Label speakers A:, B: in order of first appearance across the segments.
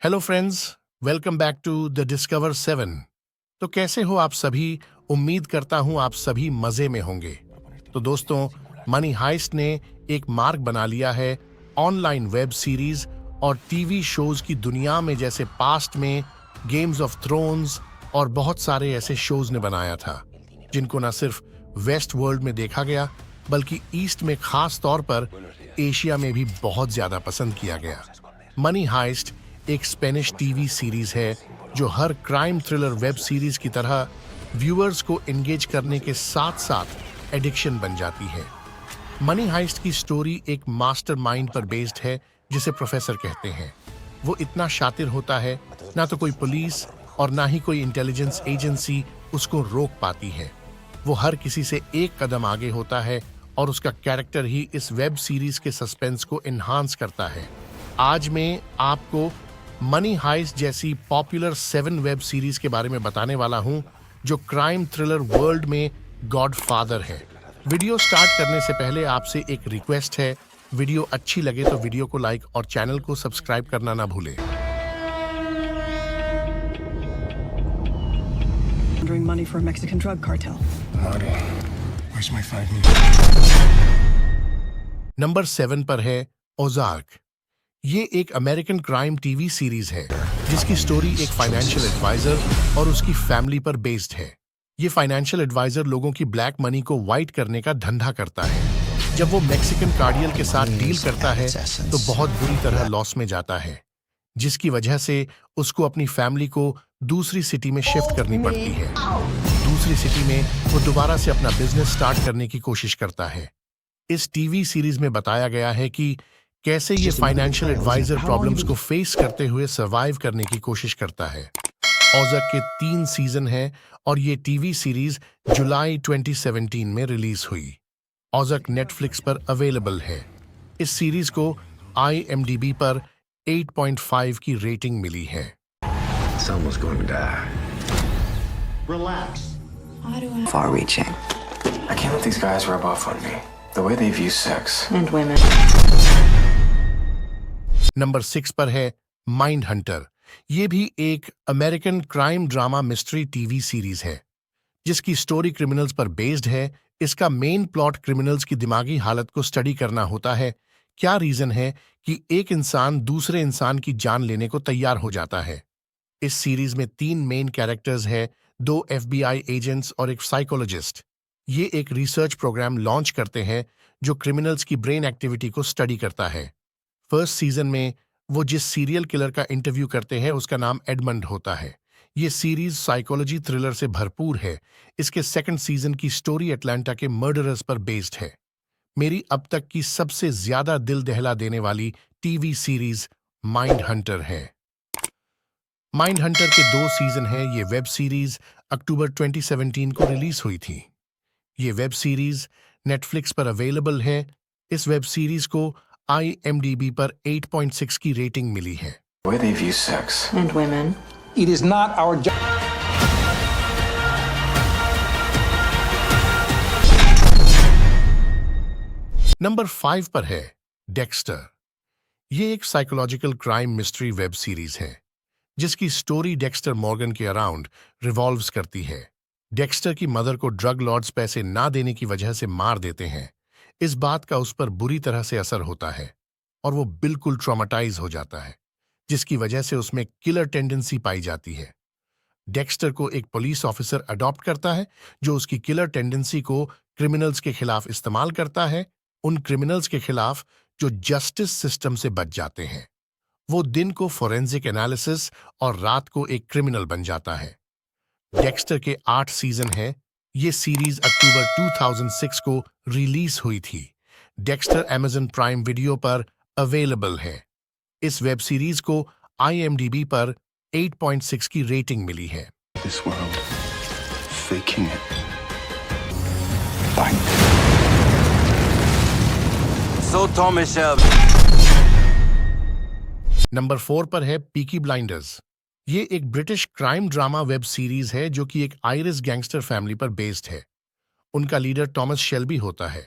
A: Hello friends, welcome back to the discover 7। तो कैसे हो आप सभी? उम्मीद करता हूं आप सभी मजे में होंगे। तो दोस्तों, मनी हाइस्ट ने एक मार्क बना लिया है ऑनलाइन वेब सीरीज और टीवी शोज की दुनिया में, जैसे पास्ट में गेम्स ऑफ थ्रोन्स और बहुत सारे ऐसे शोज ने बनाया था जिनको न सिर्फ वेस्ट वर्ल्ड में देखा गया बल्कि ईस्ट में, खास तौर पर एशिया में भी बहुत ज्यादा पसंद किया गया। मनी हाइस्ट एक स्पेनिश टीवी सीरीज है जो हर क्राइम थ्रिलर वेब सीरीज की तरह व्यूअर्स को एंगेज करने के साथ साथ एडिक्शन बन जाती है। मनी हाइस्ट की स्टोरी एक मास्टरमाइंड पर बेस्ड है जिसे प्रोफेसर कहते हैं। वो इतना शातिर होता है, ना तो कोई पुलिस और ना ही कोई इंटेलिजेंस एजेंसी उसको रोक पाती है। वो हर किसी से एक कदम आगे होता है और उसका कैरेक्टर ही इस वेब सीरीज के सस्पेंस को एनहांस करता है। आज मैं आपको मनी हाइस्ट जैसी पॉपुलर 7 वेब सीरीज के बारे में बताने वाला हूं जो क्राइम थ्रिलर वर्ल्ड में गॉडफादर है। वीडियो स्टार्ट करने से पहले आपसे एक रिक्वेस्ट है, वीडियो अच्छी लगे तो वीडियो को लाइक और चैनल को सब्सक्राइब करना ना भूलें।
B: Laundering money for a Mexican drug cartel.
C: Marty, where's my 5 million?
A: Number 7 पर है ओजार्क। ये एक अमेरिकन क्राइम टीवी सीरीज है जिसकी स्टोरी एक फाइनेंशियल एडवाइजर और उसकी फैमिली पर बेस्ड है। ये फाइनेंशियल एडवाइजर लोगों की ब्लैक मनी को वाइट करने का धंधा करता है। जब वो मैक्सिकन कार्डियल के साथ डील करता है तो बहुत बुरी तरह लॉस में जाता है, जिसकी वजह से उसको अपनी फैमिली को दूसरी सिटी में शिफ्ट करनी पड़ती है। दूसरी सिटी में वो दोबारा से अपना बिजनेस स्टार्ट करने की कोशिश करता है। इस टीवी सीरीज में बताया गया है कि कैसे ये फाइनेंशियल एडवाइजर प्रॉब्लम्स को फेस करते हुए सरवाइव करने की कोशिश करता है। ओजार्क के 3 सीजन हैं और ये टीवी सीरीज जुलाई 2017 में रिलीज हुई। ओजार्क नेटफ्लिक्स पर अवेलेबल है। इस सीरीज को IMDb पर 8.5 की रेटिंग मिली है।
C: Someone's going to die.
D: Relax.
E: Far-reaching.
C: I can't let these guys rub off on me. The way they view sex.
E: And women.
A: Number 6 पर है माइंड हंटर। ये भी एक American crime drama mystery TV series है जिसकी story criminals पर based है। इसका मेन प्लॉट क्रिमिनल्स की दिमागी हालत को स्टडी करना होता है। क्या रीजन है कि एक इंसान दूसरे इंसान की जान लेने को तैयार हो जाता है। इस सीरीज में 3 मेन कैरेक्टर्स हैं, 2 FBI एजेंट्स और एक साइकोलॉजिस्ट। ये एक रिसर्च प्रोग्राम लॉन्च करते हैं जो क्रिमिनल्स की ब्रेन एक्टिविटी को स्टडी करता है। फर्स्ट सीजन में वो जिस सीरियल किलर का इंटरव्यू करते हैं उसका नाम एडमंड होता है। ये सीरीज साइकोलॉजी थ्रिलर से भरपूर है। इसके सेकंड सीजन की स्टोरी अटलांटा के मर्डरर्स पर बेस्ड है। मेरी अब तक की सबसे ज्यादा दिल दहला देने वाली टीवी सीरीज माइंड हंटर है। माइंड हंटर के 2 सीजन हैं। ये वेब सीरीज अक्टूबर 2017 को रिलीज हुई थी। ये वेब सीरीज नेटफ्लिक्स पर अवेलेबल है। इस वेब सीरीज को IMDb पर 8.6 की रेटिंग मिली है।
C: The way they view sex.
E: And women.
D: It is not our job.
A: Number 5 पर है डेक्स्टर। ये एक psychological crime mystery web series है जिसकी स्टोरी डेक्स्टर मॉर्गन के अराउंड रिवॉल्व्स करती है। डेक्स्टर की मदर को ड्रग लॉर्ड्स पैसे ना देने की वजह से मार देते हैं। इस बात का उस पर बुरी तरह से असर होता है और वो बिल्कुल ट्रॉमेटाइज हो जाता है, जिसकी वजह से उसमें किलर टेंडेंसी पाई जाती है। डेक्स्टर को एक पुलिस ऑफिसर अडॉप्ट करता है जो उसकी किलर टेंडेंसी को क्रिमिनल्स के खिलाफ इस्तेमाल करता है, उन क्रिमिनल्स के खिलाफ जो जस्टिस सिस्टम से बच जाते हैं। वो दिन को फोरेंसिक एनालिसिस और रात को एक क्रिमिनल बन जाता है। डेक्स्टर के 8 सीजन हैं। ये सीरीज अक्टूबर 2006 को रिलीज हुई थी। डेक्स्टर Amazon प्राइम वीडियो पर अवेलेबल है। इस वेब सीरीज को IMDb पर 8.6 की रेटिंग मिली है।
C: This world. Faking it. Fight.
F: So Thomas Shelby.
A: Number 4 पर है पीकी ब्लाइंडर्स। ये एक British crime drama web series है जो कि एक आयरिश गैंगस्टर फैमिली पर बेस्ड है। उनका लीडर टॉमस शेल्बी होता है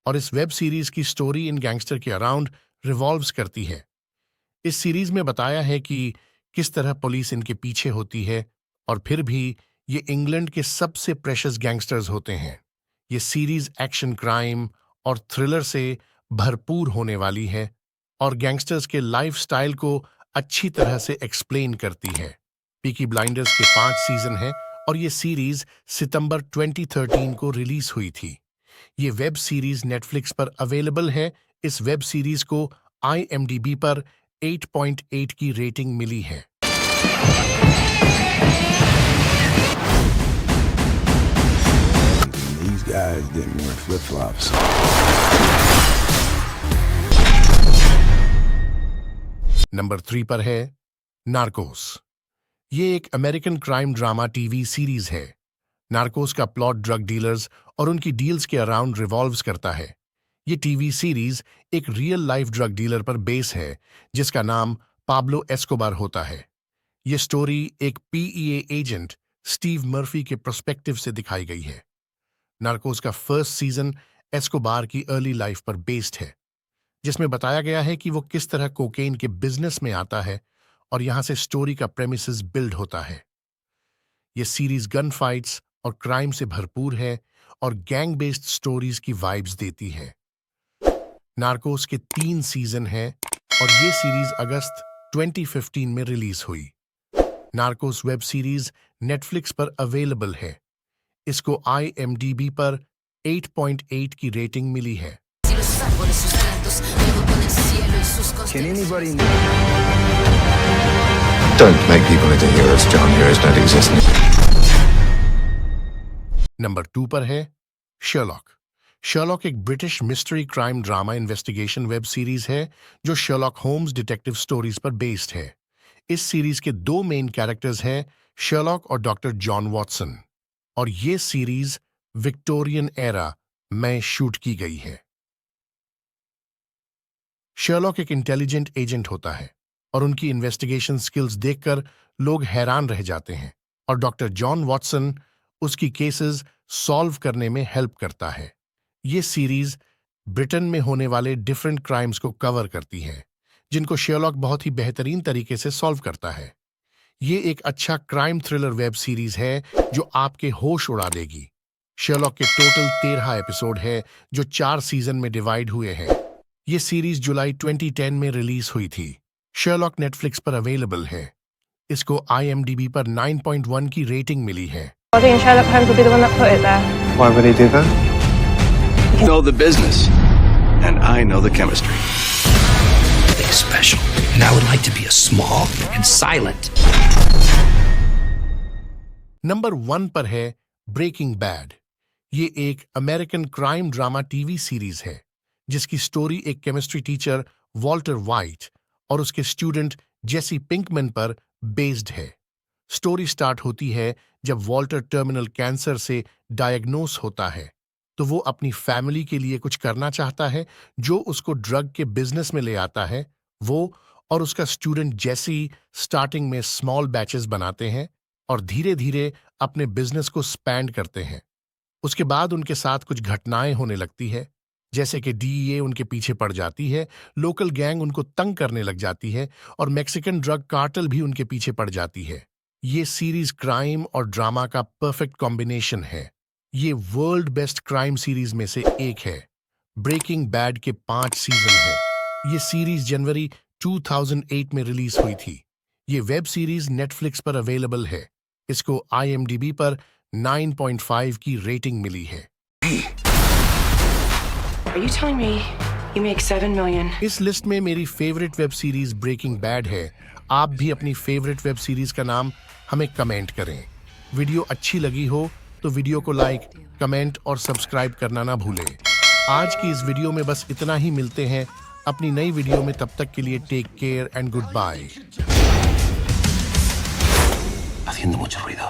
A: और इस वेब सीरीज की स्टोरी इन गैंगस्टर के अराउंड रिवॉल्व्स करती है। इस सीरीज में बताया है कि किस तरह पुलिस इनके पीछे होती है और फिर भी ये इंग्लैंड के सबसे प्रेशियस गैंगस्टर्स होते हैं। ये सीरीज एक्शन, क्राइम और थ्रिलर से भरपूर होने वाली है और गैंगस्टर्स के लाइफस्टाइल को अच्छी तरह से एक्सप्लेन करती है। पीकी ब्लाइंडर्स के 5 सीजन हैं और ये सीरीज सितंबर 2013 को रिलीज हुई थी। ये वेब सीरीज नेटफ्लिक्स पर अवेलेबल है। इस वेब सीरीज को IMDb पर 8.8 की रेटिंग मिली है।
G: These guys didn't wear flip-flops.
A: Number 3 पर है नार्कोस। ये एक American crime drama TV series है। नार्कोस का प्लॉट ड्रग डीलर्स और उनकी डील्स के अराउंड रिवॉल्व्स करता है। ये टीवी सीरीज एक रियल लाइफ ड्रग डीलर पर बेस है जिसका नाम पाब्लो एस्कोबार होता है। ये स्टोरी एक PEA एजेंट स्टीव मर्फी के पर्सपेक्टिव से दिखाई गई है। नार्कोस का फर्स्ट सीजन एस्कोबार की अर्ली लाइफ पर बेस्ड है, जिसमें बताया गया है कि वो किस तरह कोकेन के बिजनेस में आता है और यहां से स्टोरी का प्रेमिसेस बिल्ड होता है। ये सीरीज गन फाइट्स और क्राइम से भरपूर है और गैंग बेस्ड स्टोरीज की वाइब्स देती है। नार्कोस के 3 सीजन हैं और ये सीरीज अगस्त 2015 में रिलीज हुई। नार्कोस वेब सीरीज नेटफ्लिक्स पर अवेलेबल है। इसको IMDb पर 8.8 की रेटिंग मिली है।
G: Can anybody
C: Don't make people into heroes, John. Heroes don't exist.
A: Number 2 पर है शर्लॉक। शर्लॉक एक British mystery crime drama investigation web series है जो शर्लॉक होम्स डिटेक्टिव स्टोरीज पर बेस्ड है। इस सीरीज के 2 मेन कैरेक्टर्स हैं, शर्लॉक और डॉक्टर जॉन वॉटसन, और ये सीरीज विक्टोरियन एरा में शूट की गई है। शर्लॉक एक इंटेलिजेंट एजेंट होता है और उनकी इन्वेस्टिगेशन स्किल्स देखकर लोग हैरान रह जाते हैं, और डॉक्टर जॉन वॉटसन उसकी केसेस सॉल्व करने में हेल्प करता है। ये सीरीज ब्रिटेन में होने वाले डिफरेंट क्राइम्स को कवर करती है जिनको शर्लॉक बहुत ही बेहतरीन तरीके से सॉल्व करता है। ये एक अच्छा क्राइम थ्रिलर वेब सीरीज है जो आपके होश उड़ा देगी। शर्लॉक के टोटल 13 एपिसोड है जो 4 सीजन में डिवाइड हुए हैं। ये सीरीज जुलाई 2010 में रिलीज हुई थी। शर्लॉक नेटफ्लिक्स पर अवेलेबल है। इसको IMDb पर 9.1 की रेटिंग मिली है।
H: I think Sherlock Holmes would be the one that put it there.
C: Why would he do that?
I: You know the business, and I know the chemistry.
J: Something special, and I would like to be a small and silent.
A: Number 1 पर है breaking bad. ये एक American crime drama TV series है जिसकी story एक chemistry teacher Walter white और उसके student Jesse Pinkman पर बेस्ड है। स्टोरी स्टार्ट होती है जब वॉल्टर टर्मिनल कैंसर से डायग्नोस होता है, तो वो अपनी फैमिली के लिए कुछ करना चाहता है जो उसको ड्रग के बिजनेस में ले आता है। वो और उसका स्टूडेंट जेसी स्टार्टिंग में स्मॉल बैचेस बनाते हैं और धीरे धीरे अपने बिजनेस को स्पैंड करते हैं। उसके बाद उनके साथ कुछ घटनाएं होने लगती है, जैसे कि DEA उनके पीछे पड़ जाती है, लोकल गैंग उनको तंग करने लग जाती है और मैक्सिकन ड्रग कार्टेल भी उनके पीछे पड़ जाती है। ये सीरीज क्राइम और ड्रामा का परफेक्ट कॉम्बिनेशन है। ये वर्ल्ड बेस्ट क्राइम सीरीज में से एक है। ब्रेकिंग बैड के 5 सीजन है। ये सीरीज जनवरी 2008 में रिलीज हुई थी। ये वेब सीरीज नेटफ्लिक्स पर अवेलेबल है। इसको IMDb पर 9.5 की रेटिंग मिली है।
E: Are you telling me you make $7 million?
A: इस लिस्ट में मेरी favourite web series Breaking Bad है। आप भी अपनी फेवरेट वेब सीरीज का नाम हमें कमेंट करें। वीडियो अच्छी लगी हो तो वीडियो को लाइक, कमेंट और सब्सक्राइब करना ना भूलें। आज की इस वीडियो में बस इतना ही। मिलते हैं अपनी नई वीडियो में, तब तक के लिए take care and goodbye.
J: Haciendo mucho ruido.